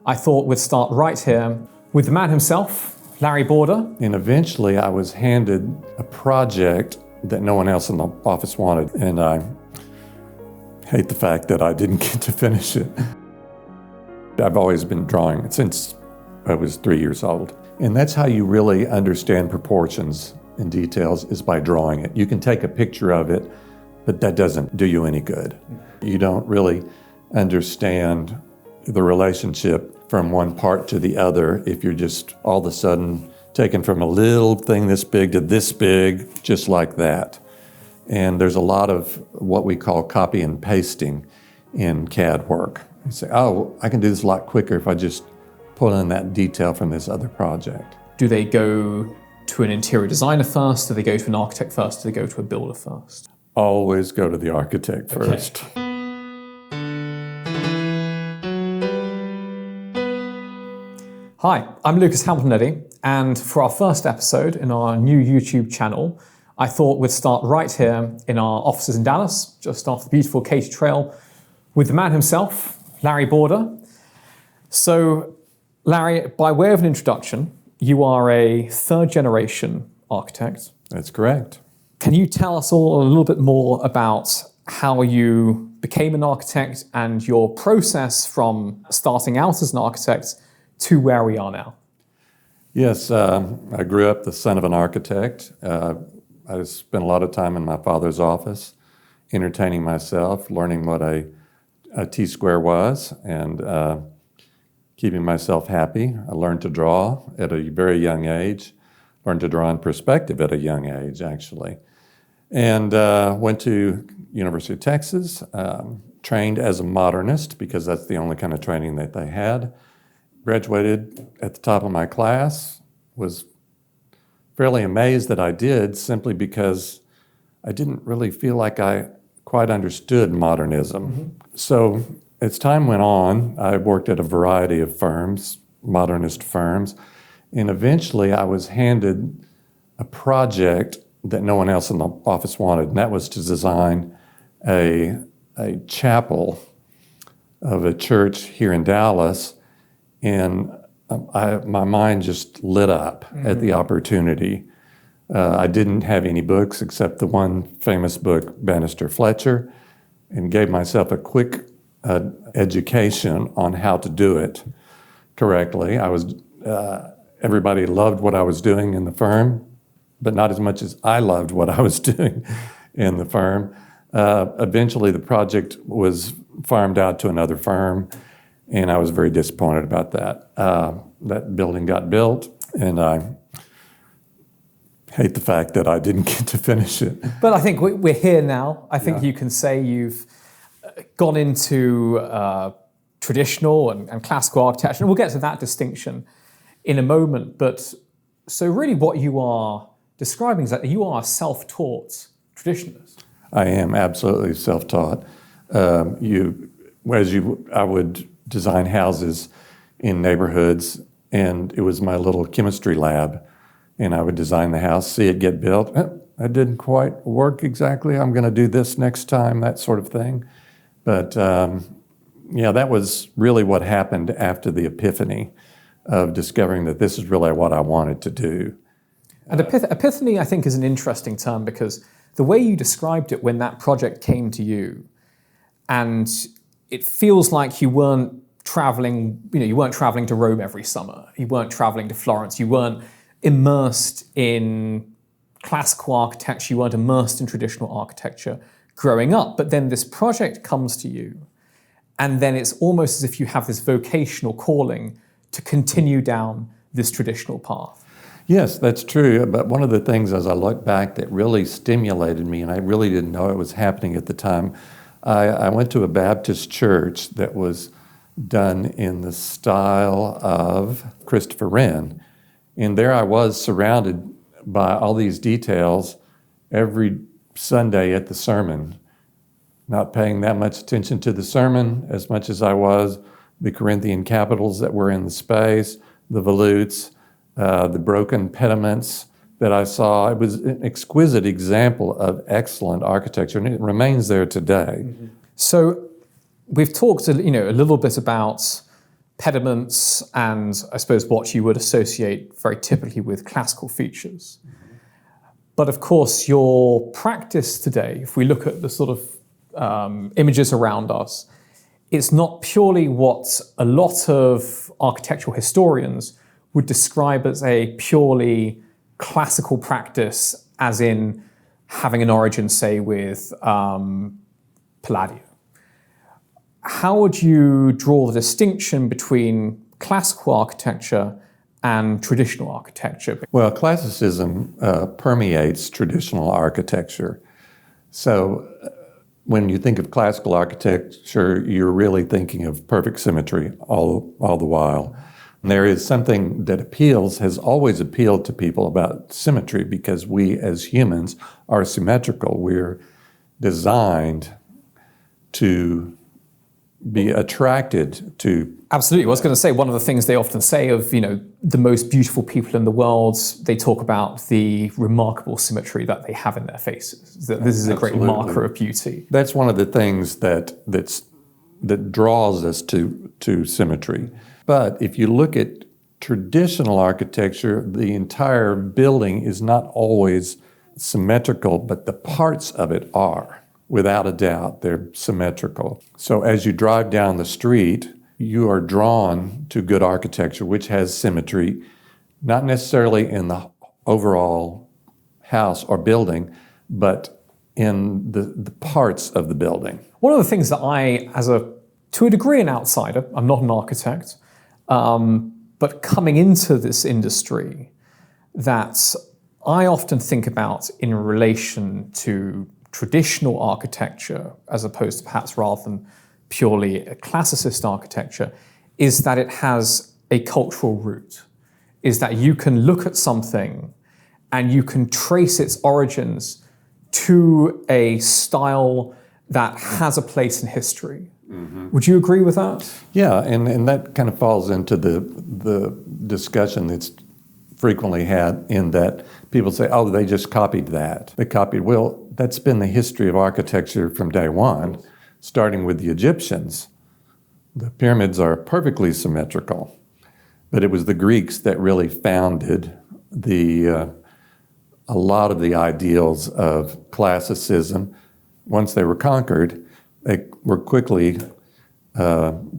I thought we'd start right here with the man himself, Larry Boerder. And eventually I was handed a project that no one else in the office wanted, and I hate the fact that I didn't get to finish it. I've always been drawing since I was 3 years old. And that's how you really understand proportions and details, is by drawing it. You can take a picture of it, but that doesn't do you any good. You don't really understand the relationship from one part to the other if you're just all of a sudden taken from a little thing this big to this big, just like that. And there's a lot of what we call copy and pasting in CAD work. You say, oh, I can do this a lot quicker if I just pull in that detail from this other project. Do they go to an interior designer first? Do they go to an architect first? Do they go to a builder first? Always go to the architect first. Okay. Hi, I'm Lucas Hamilton-Eddy, and for our first episode in our new YouTube channel, I thought we'd start right here in our offices in Dallas, just off the beautiful Katy Trail, with the man himself, Larry Boerder. So, Larry, by way of an introduction, you are a third-generation architect. That's correct. Can you tell us all a little bit more about how you became an architect and your process from starting out as an architect to where we are now? Yes, I grew up the son of an architect. I spent a lot of time in my father's office, entertaining myself, learning what a T-square was, and keeping myself happy. I learned to draw at a very young age, learned to draw in perspective at a young age, actually. And went to University of Texas, trained as a modernist because that's the only kind of training that they had. Graduated at the top of my class, was fairly amazed that I did, simply because I didn't really feel like I quite understood modernism. Mm-hmm. So as time went on, I worked at a variety of firms, modernist firms, and eventually I was handed a project that no one else in the office wanted, and that was to design a chapel of a church here in Dallas. And my mind just lit up at the opportunity. I didn't have any books except the one famous book, Bannister Fletcher, and gave myself a quick education on how to do it correctly. Everybody loved what I was doing in the firm, but not as much as I loved what I was doing in the firm. Eventually, the project was farmed out to another firm, and I was very disappointed about that. That building got built, and I hate the fact that I didn't get to finish it. But I think we're here now. I think you can say you've gone into traditional and classical architecture, and we'll get to that distinction in a moment. But so really what you are describing is that you are a self-taught traditionalist. I am absolutely self-taught. I would design houses in neighborhoods, and it was my little chemistry lab, and I would design the house, see it get built. That didn't quite work exactly. I'm going to do this next time, that sort of thing. But that was really what happened after the epiphany of discovering that this is really what I wanted to do. And epiphany, I think, is an interesting term, because the way you described it when that project came to you, and it feels like you weren't traveling, you weren't traveling to Rome every summer. You weren't traveling to Florence. You weren't immersed in classical architecture. You weren't immersed in traditional architecture growing up. But then this project comes to you, and then it's almost as if you have this vocational calling to continue down this traditional path. Yes, that's true. But one of the things, as I look back, that really stimulated me, and I really didn't know it was happening at the time, I went to a Baptist church that was done in the style of Christopher Wren. And there I was, surrounded by all these details every Sunday at the sermon, not paying that much attention to the sermon as much as I was the Corinthian capitals that were in the space, the volutes, the broken pediments that I saw. It was an exquisite example of excellent architecture, and it remains there today. Mm-hmm. So we've talked a little bit about pediments and I suppose what you would associate very typically with classical features. But of course, your practice today, if we look at the sort of images around us, it's not purely what a lot of architectural historians would describe as a purely classical practice, as in having an origin, say, with Palladio. How would you draw the distinction between classical architecture and traditional architecture? Well, classicism permeates traditional architecture. So when you think of classical architecture, you're really thinking of perfect symmetry all the while. And there is something that has always appealed to people about symmetry, because we as humans are symmetrical. We're designed to be attracted to. Absolutely. I was going to say, one of the things they often say of, the most beautiful people in the world, they talk about the remarkable symmetry that they have in their faces. That this is a great marker of beauty. That's one of the things that draws us to symmetry. But if you look at traditional architecture, the entire building is not always symmetrical, but the parts of it are. Without a doubt, they're symmetrical. So as you drive down the street, you are drawn to good architecture, which has symmetry, not necessarily in the overall house or building, but in the parts of the building. One of the things that I, to a degree, an outsider, I'm not an architect, but coming into this industry, that I often think about in relation to traditional architecture, as opposed to perhaps rather than purely a classicist architecture, is that it has a cultural root, is that you can look at something and you can trace its origins to a style that has a place in history. Mm-hmm. Would you agree with that? Yeah, and that kind of falls into the discussion that's frequently had, in that people say, oh, they just copied that. They copied, well, that's been the history of architecture from day one, starting with the Egyptians. The pyramids are perfectly symmetrical, but it was the Greeks that really founded a lot of the ideals of classicism. Once they were conquered, they were quickly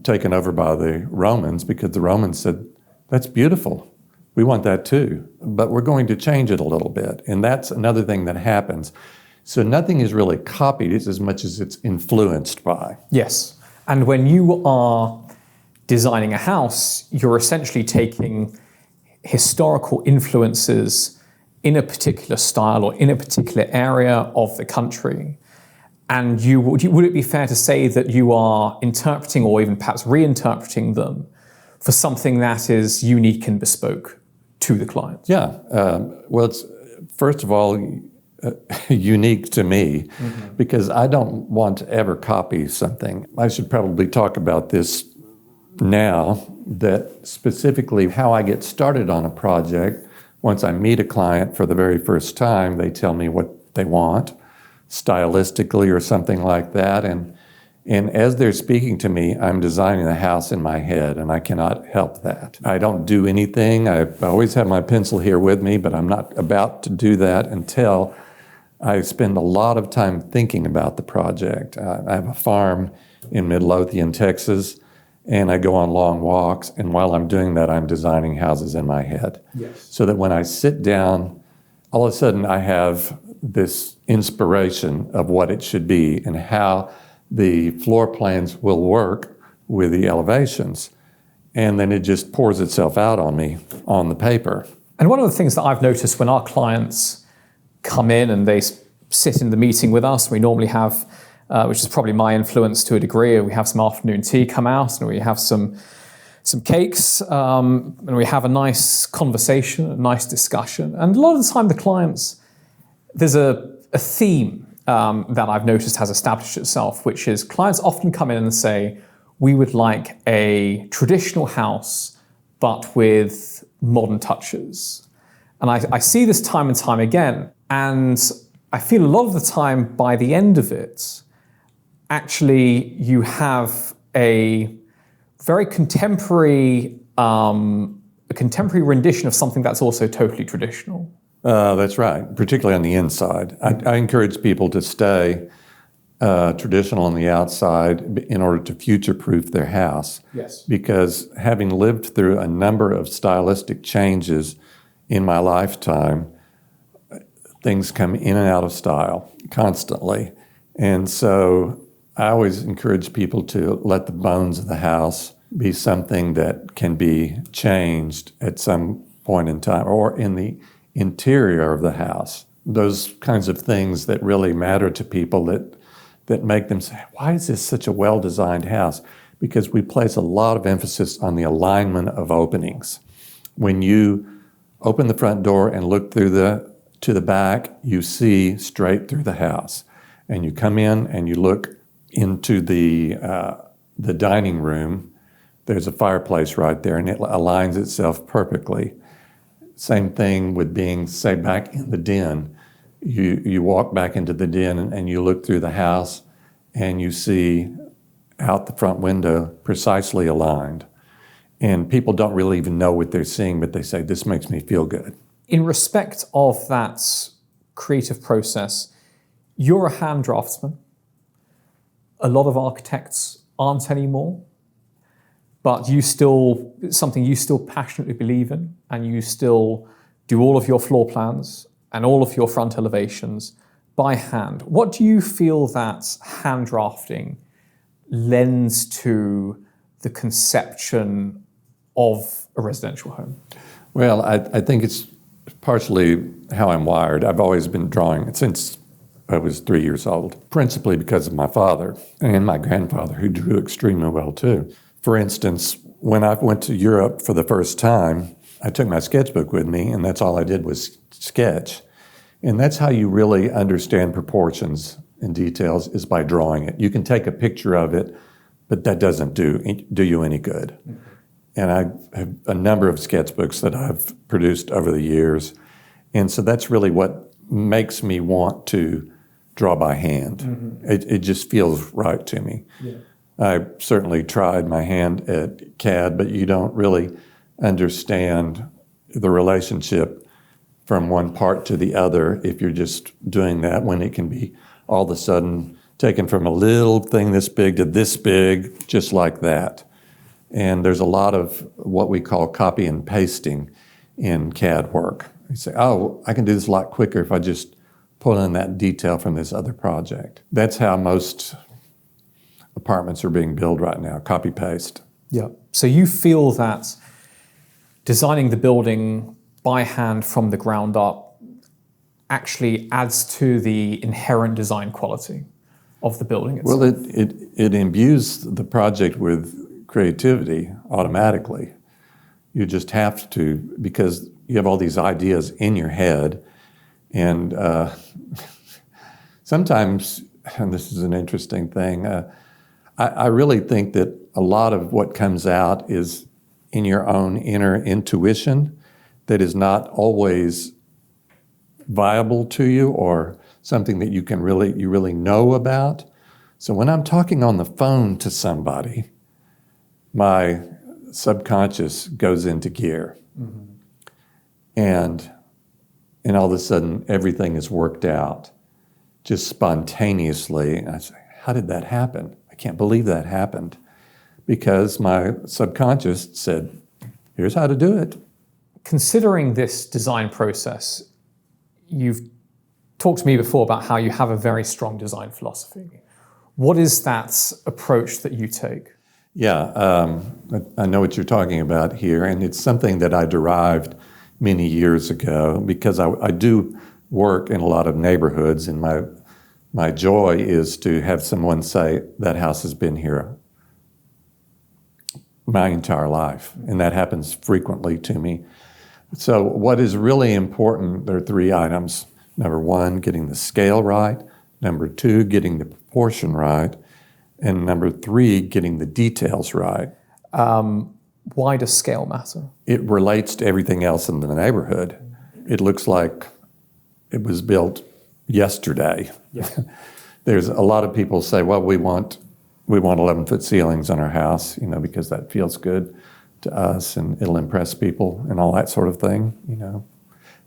taken over by the Romans, because the Romans said, that's beautiful. We want that too, but we're going to change it a little bit. And that's another thing that happens. So nothing is really copied as much as it's influenced by. Yes. And when you are designing a house, you're essentially taking historical influences in a particular style or in a particular area of the country. And would it be fair to say that you are interpreting, or even perhaps reinterpreting them, for something that is unique and bespoke to the client? Yeah. Well, it's first of all unique to me, mm-hmm. because I don't want to ever copy something. I should probably talk about this now, that specifically how I get started on a project. Once I meet a client for the very first time, they tell me what they want, stylistically or something like that. And as they're speaking to me, I'm designing the house in my head, and I cannot help that. I don't do anything. I always have my pencil here with me, but I'm not about to do that until I spend a lot of time thinking about the project. I have a farm in Midlothian, Texas, and I go on long walks, and while I'm doing that, I'm designing houses in my head. Yes. So that when I sit down, all of a sudden I have this inspiration of what it should be and how the floor plans will work with the elevations. And then it just pours itself out on me on the paper. And one of the things that I've noticed when our clients come in and they sit in the meeting with us, we normally have, which is probably my influence to a degree, we have some afternoon tea come out, and we have some cakes, and we have a nice conversation, a nice discussion. And a lot of the time the clients, there's a theme that I've noticed has established itself, which is clients often come in and say, we would like a traditional house, but with modern touches. And I see this time and time again, and I feel a lot of the time by the end of it, actually you have a very contemporary, a contemporary rendition of something that's also totally traditional. That's right, particularly on the inside. I encourage people to stay traditional on the outside in order to future-proof their house. Yes. Because having lived through a number of stylistic changes in my lifetime, things come in and out of style constantly. And so I always encourage people to let the bones of the house be something that can be changed at some point in time, or in the interior of the house. Those kinds of things that really matter to people that make them say, why is this such a well-designed house? Because we place a lot of emphasis on the alignment of openings. When you open the front door and look to the back, you see straight through the house. And you come in and you look into the dining room. There's a fireplace right there, and it aligns itself perfectly. Same thing with being, say, back in the den. You walk back into the den and you look through the house and you see out the front window precisely aligned. And people don't really even know what they're seeing, but they say, this makes me feel good. In respect of that creative process, you're a hand draftsman. A lot of architects aren't anymore, but it's something you still passionately believe in, and you still do all of your floor plans and all of your front elevations by hand. What do you feel that hand drafting lends to the conception of a residential home? Well, I think it's partially how I'm wired. I've always been drawing since I was 3 years old, principally because of my father and my grandfather, who drew extremely well too. For instance, when I went to Europe for the first time, I took my sketchbook with me, and that's all I did was sketch. And that's how you really understand proportions and details, is by drawing it. You can take a picture of it, but that doesn't do you any good. Mm-hmm. And I have a number of sketchbooks that I've produced over the years. And so that's really what makes me want to draw by hand. Mm-hmm. It just feels right to me. Yeah. I certainly tried my hand at CAD, but you don't really understand the relationship from one part to the other if you're just doing that, when it can be all of a sudden taken from a little thing this big to this big, just like that. And there's a lot of what we call copy and pasting in CAD work. You say, oh, I can do this a lot quicker if I just pull in that detail from this other project. That's how most apartments are being built right now, copy-paste. Yeah. So you feel that designing the building by hand from the ground up actually adds to the inherent design quality of the building itself? Well, it imbues the project with creativity automatically. You just have to, because you have all these ideas in your head, and sometimes, and this is an interesting thing, I really think that a lot of what comes out is in your own inner intuition that is not always viable to you, or something that you really know about. So when I'm talking on the phone to somebody, my subconscious goes into gear. Mm-hmm. And all of a sudden, everything is worked out just spontaneously. And I say, how did that happen? I can't believe that happened. Because my subconscious said, here's how to do it. Considering this design process, you've talked to me before about how you have a very strong design philosophy. What is that approach that you take? Yeah, I know what you're talking about here, and it's something that I derived many years ago, because I do work in a lot of neighborhoods, and my joy is to have someone say, that house has been here my entire life, and that happens frequently to me. So what is really important, there are 3 items. Number 1, getting the scale right. Number 2, getting the proportion right. And number 3, getting the details right. Why does scale matter? It relates to everything else in the neighborhood. It looks like it was built yesterday. Yeah. There's a lot of people say, well, we want we want 11-foot ceilings on our house, because that feels good to us and it'll impress people and all that sort of thing.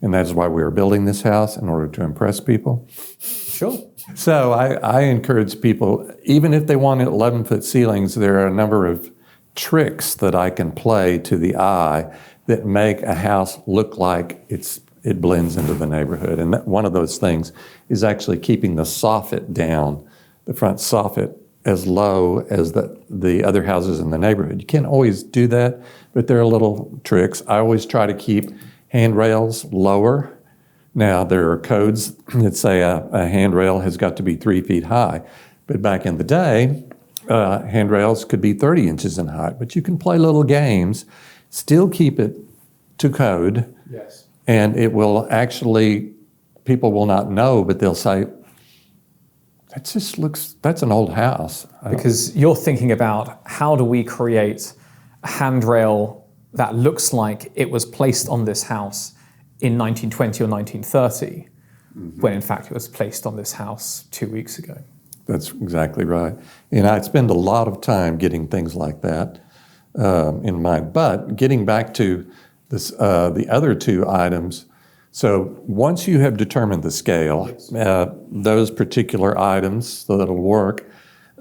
And that's why we are building this house, in order to impress people. Sure. So I encourage people, even if they want 11-foot ceilings, there are a number of tricks that I can play to the eye that make a house look like it blends into the neighborhood. And one of those things is keeping the soffit down, the front soffit, as low as the other houses in the neighborhood. You can't always do that, but there are little tricks. I always try to keep handrails lower. Now, there are codes that say a handrail has got to be 3 feet high, but back in the day, handrails could be 30 inches in height. But you can play little games, still keep it to code, yes, and it will people will not know, but they'll say, that's an old house. Because you're thinking about, how do we create a handrail that looks like it was placed on this house in 1920 or 1930, when in fact it was placed on this house 2 weeks ago. That's exactly right. And I spend a lot of time getting things like that in mind. But getting back to this, the other two items, so once you have determined the scale, those particular items, so that'll work,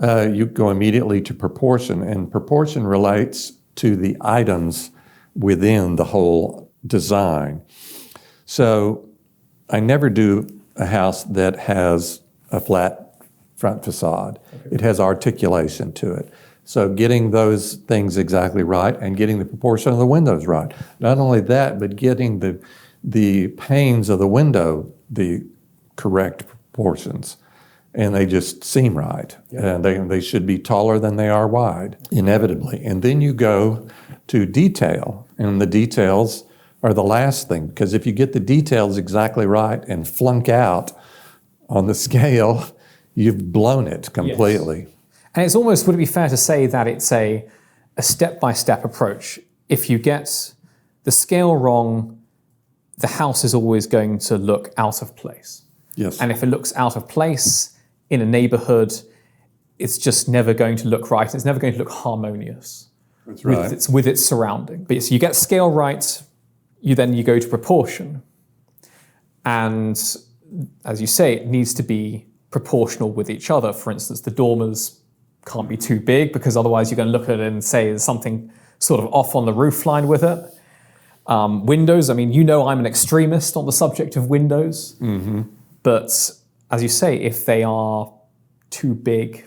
you go immediately to proportion, and proportion relates to the items within the whole design. So I never do a house that has a flat front facade. Okay. It has articulation to it. So getting those things exactly right and getting the proportion of the windows right. Not only that, but getting the panes of the window the correct proportions. And they just seem right. Yeah. And they should be taller than they are wide, inevitably. And then you go to detail, and the details are the last thing, because if you get the details exactly right and flunk out on the scale, you've blown it completely. Yes. And it's almost, would it be fair to say that it's a step-by-step approach? If you get the scale wrong, the house is always going to look out of place. Yes. And if it looks out of place in a neighborhood, it's just never going to look right. It's never going to look harmonious. That's right. With its surrounding. But so you get scale right, you go to proportion. And as you say, it needs to be proportional with each other. For instance, the dormers can't be too big, because otherwise you're going to look at it and say there's something sort of off on the roof line with it. Windows, I'm an extremist on the subject of windows. Mm-hmm. But as you say, if they are too big,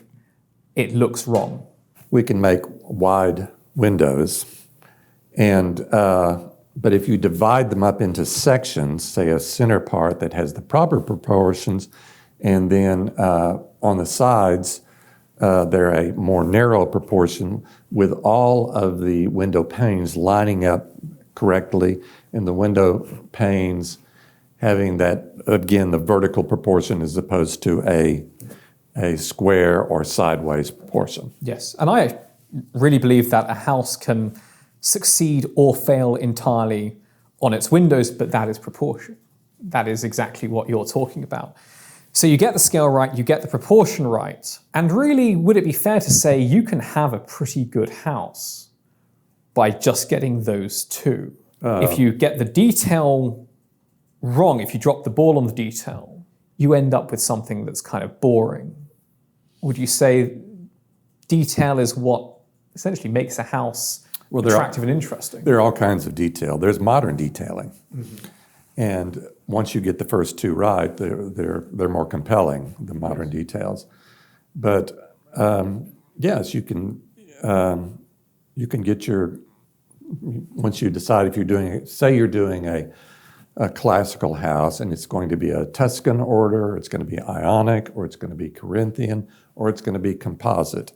it looks wrong. We can make wide windows, but if you divide them up into sections, say a center part that has the proper proportions, and then on the sides, they're a more narrow proportion with all of the window panes lining up correctly, and the window panes having that, again, the vertical proportion as opposed to a square or sideways proportion. Yes, and I really believe that a house can succeed or fail entirely on its windows, but that is proportion. That is exactly what you're talking about. So you get the scale right, you get the proportion right, and really, would it be fair to say you can have a pretty good house by just getting those two? If you get the detail wrong, if you drop the ball on the detail, you end up with something that's kind of boring. Would you say detail is what essentially makes a house attractive and interesting? There are all kinds of detail. There's modern detailing. Mm-hmm. And once you get the first two right, they're more compelling, the modern details. But yes, you can get once you decide if you're doing, say you're doing a classical house and it's going to be a Tuscan order, it's going to be Ionic, or it's going to be Corinthian, or it's going to be composite.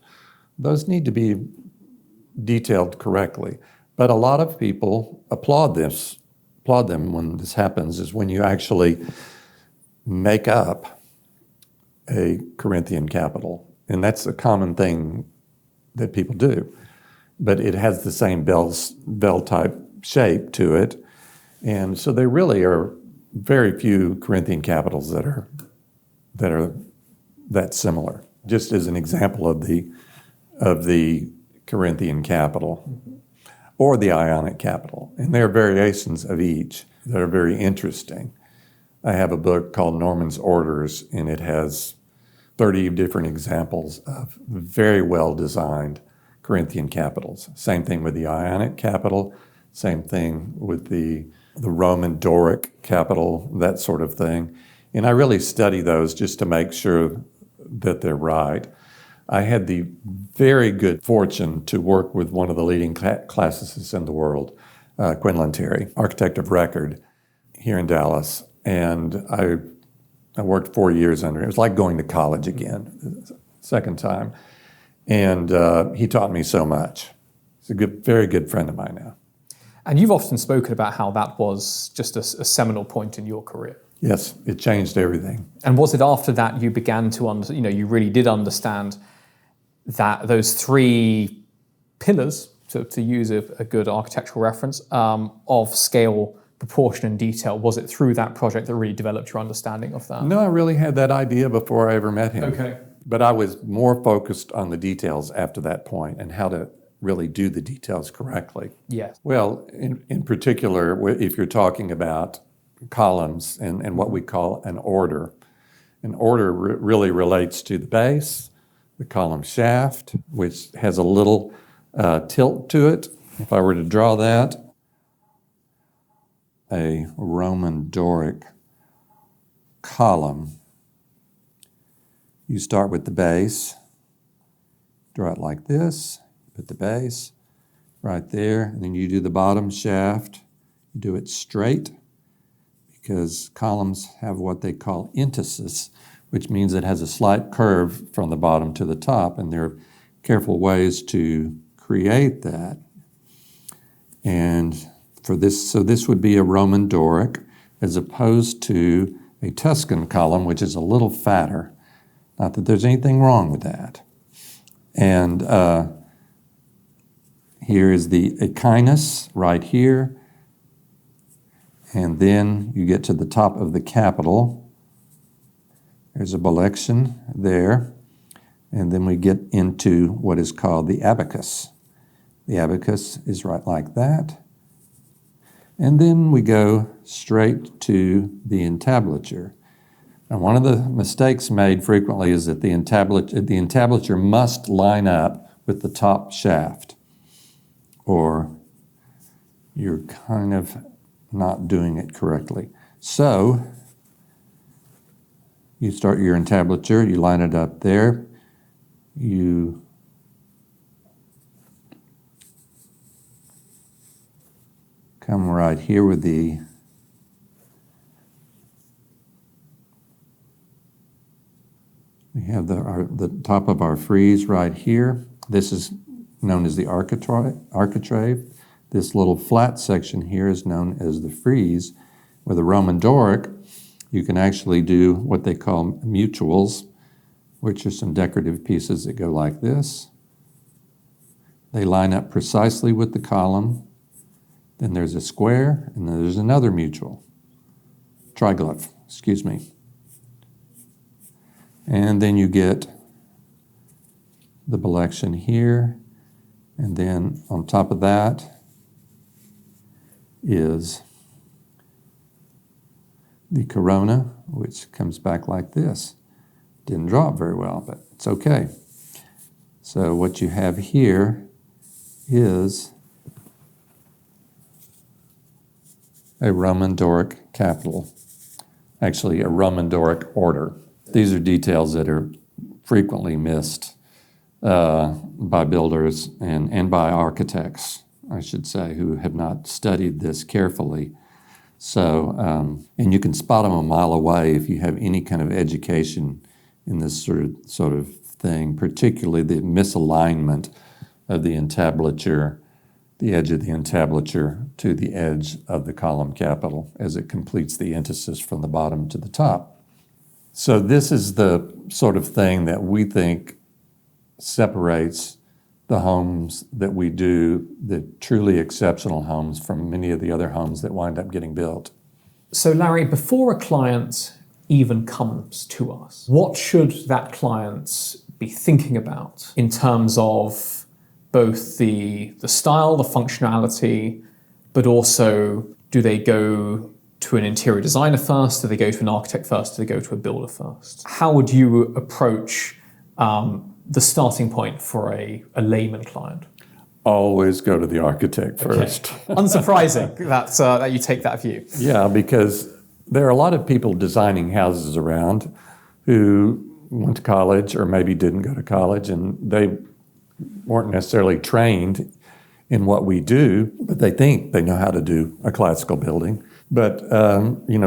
Those need to be detailed correctly. But a lot of people applaud them when this happens, is when you actually make up a Corinthian capital. And that's a common thing that people do. But it has the same bell-type shape to it. And so there really are very few Corinthian capitals that are that similar. Just as an example of the of the Corinthian capital or the Ionic capital. And there are variations of each that are very interesting. I have a book called Norman's Orders, and it has 30 different examples of very well-designed Corinthian capitals. Same thing with the Ionic capital, same thing with the Roman Doric capital, that sort of thing. And I really study those just to make sure that they're right. I had the very good fortune to work with one of the leading classicists in the world, Quinlan Terry, architect of record here in Dallas. And I worked 4 years under him. It was like going to college again, second time. And he taught me so much. He's a very good friend of mine now. And you've often spoken about how that was just a seminal point in your career. Yes, it changed everything. And was it after that you began to you really did understand that those three pillars, to use a good architectural reference, of scale, proportion, and detail? Was it through that project that really developed your understanding of that? No, I really had that idea before I ever met him. Okay. But I was more focused on the details after that point and how to really do the details correctly. Yes. Well, in particular, if you're talking about columns and what we call an order really relates to the base, the column shaft, which has a little tilt to it. If I were to draw that, a Roman Doric column, you start with the base, draw it like this, put the base right there, and then you do the bottom shaft. You do it straight because columns have what they call entasis, which means it has a slight curve from the bottom to the top, and there are careful ways to create that. And for this, so this would be a Roman Doric as opposed to a Tuscan column, which is a little fatter. Not that there's anything wrong with that. And here is the echinus right here. And then you get to the top of the capital. There's a balection there. And then we get into what is called the abacus. The abacus is right like that. And then we go straight to the entablature. And one of the mistakes made frequently is that the entablature must line up with the top shaft, or you're kind of not doing it correctly. So you start your entablature, you line it up there, you come right here with the we have the top of our frieze right here. This is known as the architrave. This little flat section here is known as the frieze. With a Roman Doric, you can actually do what they call mutuals, which are some decorative pieces that go like this. They line up precisely with the column. Then there's a square, and then there's another mutual. Triglyph, excuse me. And then you get the balection here, and then on top of that is the corona, which comes back like this. Didn't draw it very well, but it's okay. So what you have here is a Roman Doric capital, actually a Roman Doric order. These are details that are frequently missed by builders and by architects, I should say, who have not studied this carefully. So, and you can spot them a mile away if you have any kind of education in this sort of thing, particularly the misalignment of the entablature, the edge of the entablature to the edge of the column capital as it completes the entasis from the bottom to the top. So this is the sort of thing that we think separates the homes that we do, the truly exceptional homes, from many of the other homes that wind up getting built. So Larry, before a client even comes to us, what should that client be thinking about in terms of both the style, the functionality, but also do they go to an interior designer first? Do they go to an architect first? Do they go to a builder first? How would you approach the starting point for a layman client? Always go to the architect first. Okay. Unsurprising that you take that view. Yeah, because there are a lot of people designing houses around who went to college or maybe didn't go to college, and they weren't necessarily trained in what we do, but they think they know how to do a classical building. But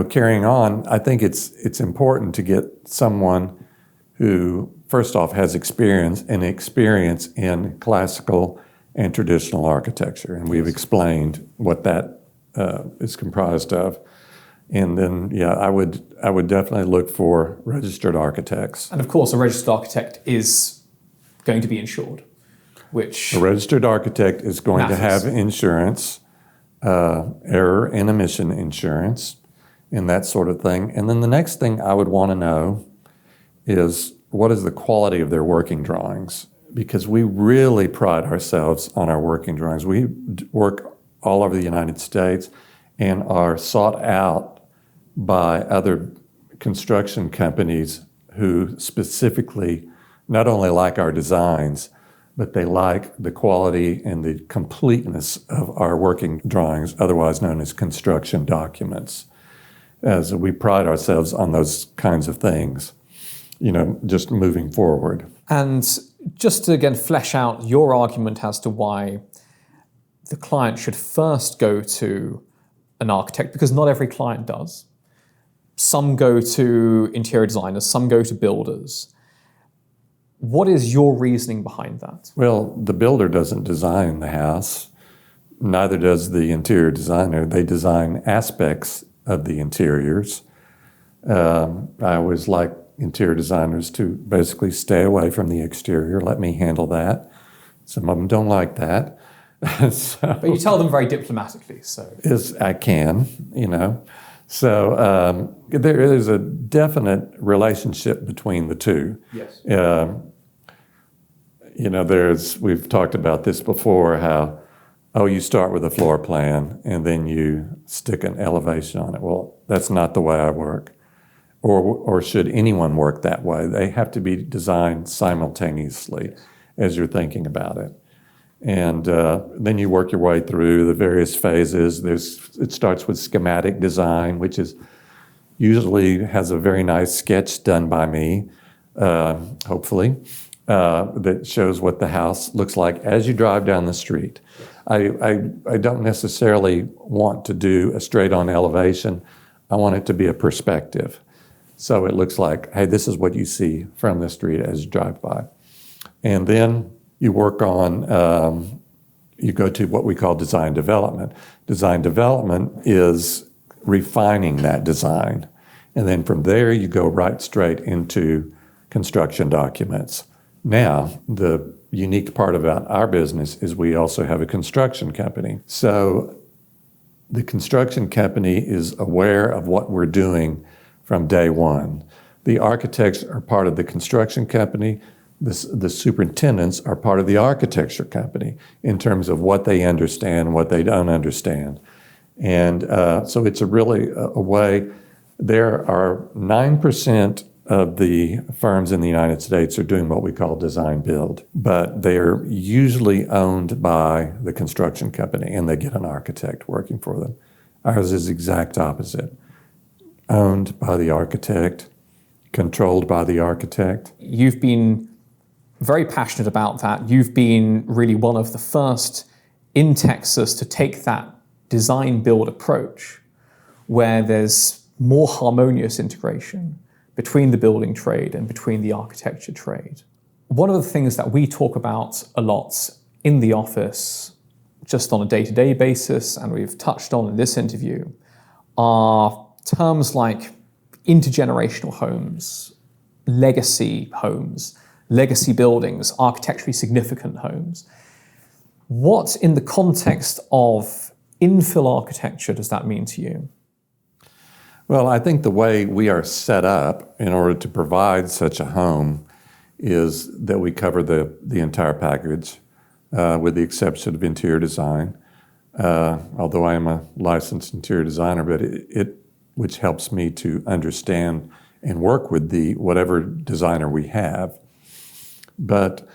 carrying on, I think it's important to get someone who, first off, has experience in classical and traditional architecture, and we've explained what that is comprised of. And then, I would definitely look for registered architects. And of course, a registered architect is going to be insured, which a registered architect is going matters. to have insurance, error and omission insurance, and that sort of thing. And then the next thing I would want to know is what is the quality of their working drawings, because we really pride ourselves on our working drawings. We work all over the United States and are sought out by other construction companies who specifically not only like our designs, but they like the quality and the completeness of our working drawings, otherwise known as construction documents, as we pride ourselves on those kinds of things, just moving forward. And just to, again, flesh out your argument as to why the client should first go to an architect, because not every client does. Some go to interior designers, some go to builders. What is your reasoning behind that? Well, the builder doesn't design the house, neither does the interior designer. They design aspects of the interiors. I always like interior designers to basically stay away from the exterior, let me handle that. Some of them don't like that. But you tell them very diplomatically, so. I can. So there is a definite relationship between the two. Yes. We've talked about this before, how, you start with a floor plan and then you stick an elevation on it. Well, that's not the way I work. Or should anyone work that way? They have to be designed simultaneously as you're thinking about it. And then you work your way through the various phases. It starts with schematic design, which usually has a very nice sketch done by me, hopefully, that shows what the house looks like as you drive down the street. I don't necessarily want to do a straight-on elevation. I want it to be a perspective. So it looks like, hey, this is what you see from the street as you drive by. And then you work on, you go to what we call design development. Design development is refining that design. And then from there, you go right straight into construction documents. Now, the unique part about our business is we also have a construction company. So the construction company is aware of what we're doing from day one. The architects are part of the construction company. The superintendents are part of the architecture company in terms of what they understand, what they don't understand. And so it's really a way. There are 9% of the firms in the United States are doing what we call design build, but they're usually owned by the construction company and they get an architect working for them. Ours is the exact opposite. Owned by the architect, controlled by the architect. You've been very passionate about that. You've been really one of the first in Texas to take that design build approach where there's more harmonious integration between the building trade and between the architecture trade. One of the things that we talk about a lot in the office, just on a day-to-day basis, and we've touched on in this interview, are terms like intergenerational homes, legacy buildings, architecturally significant homes. What, in the context of infill architecture, does that mean to you? Well, I think the way we are set up in order to provide such a home is that we cover the entire package, with the exception of interior design. Although I am a licensed interior designer, but which helps me to understand and work with whatever designer we have. But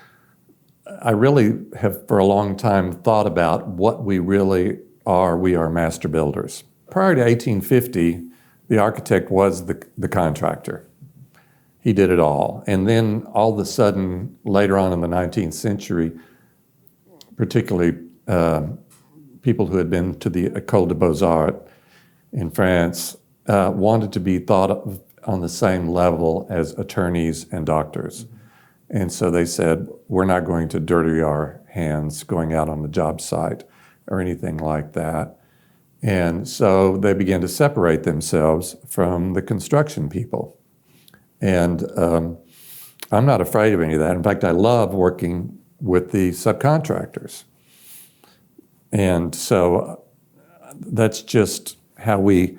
I really have for a long time thought about what we really are. We are master builders. Prior to 1850, the architect was the contractor. He did it all. And then all of a sudden, later on in the 19th century, particularly people who had been to the École des Beaux-Arts in France, wanted to be thought of on the same level as attorneys and doctors. Mm-hmm. And so they said, we're not going to dirty our hands going out on the job site or anything like that. And so they began to separate themselves from the construction people. And I'm not afraid of any of that. In fact, I love working with the subcontractors. And so that's just how we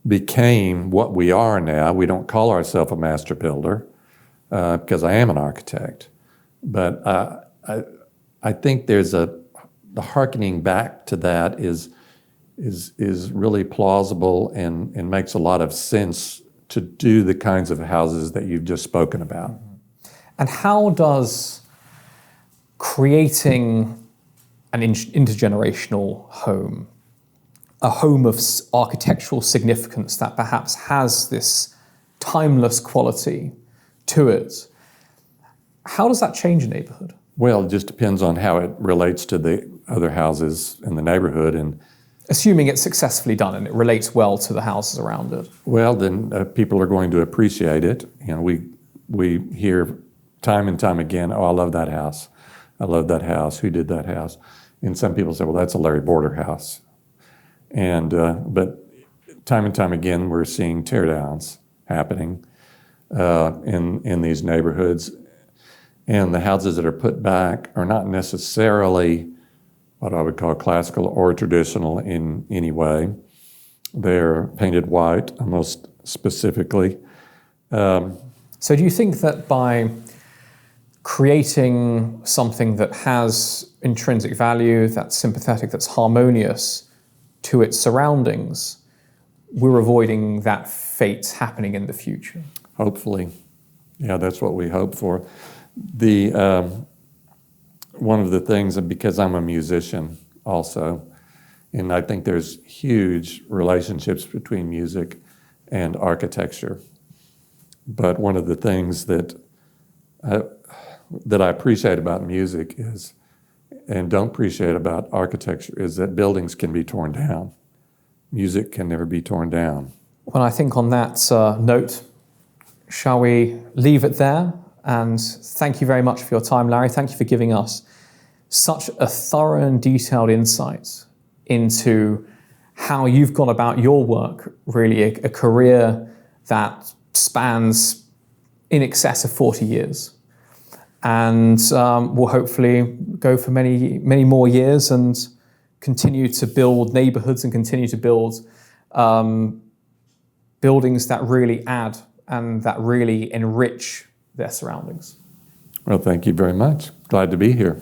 became what we are now. We don't call ourselves a master builder because I am an architect. But I think there's the hearkening back to that is really plausible and makes a lot of sense to do the kinds of houses that you've just spoken about. And how does creating an intergenerational home, a home of architectural significance that perhaps has this timeless quality to it, how does that change a neighborhood? Well, it just depends on how it relates to the other houses in the neighborhood. And assuming it's successfully done and it relates well to the houses around it. Well, then people are going to appreciate it. You know, we hear time and time again, oh, I love that house. I love that house. Who did that house? And some people say, well, that's a Larry Boerder house. And but time and time again, we're seeing teardowns happening in these neighborhoods. And the houses that are put back are not necessarily what I would call classical or traditional in any way. They're painted white, most specifically. So do you think that by creating something that has intrinsic value, that's sympathetic, that's harmonious to its surroundings, we're avoiding that fate happening in the future? Hopefully. Yeah, that's what we hope for. One of the things, because I'm a musician also, and I think there's huge relationships between music and architecture. But one of the things that I appreciate about music is, and don't appreciate about architecture, is that buildings can be torn down. Music can never be torn down. Well, I think on that note, shall we leave it there? And thank you very much for your time, Larry. Thank you for giving us such a thorough and detailed insight into how you've gone about your work, really a career that spans in excess of 40 years. And will hopefully go for many, many more years and continue to build neighborhoods and continue to build buildings that really add and that really enrich their surroundings. Well, thank you very much. Glad to be here.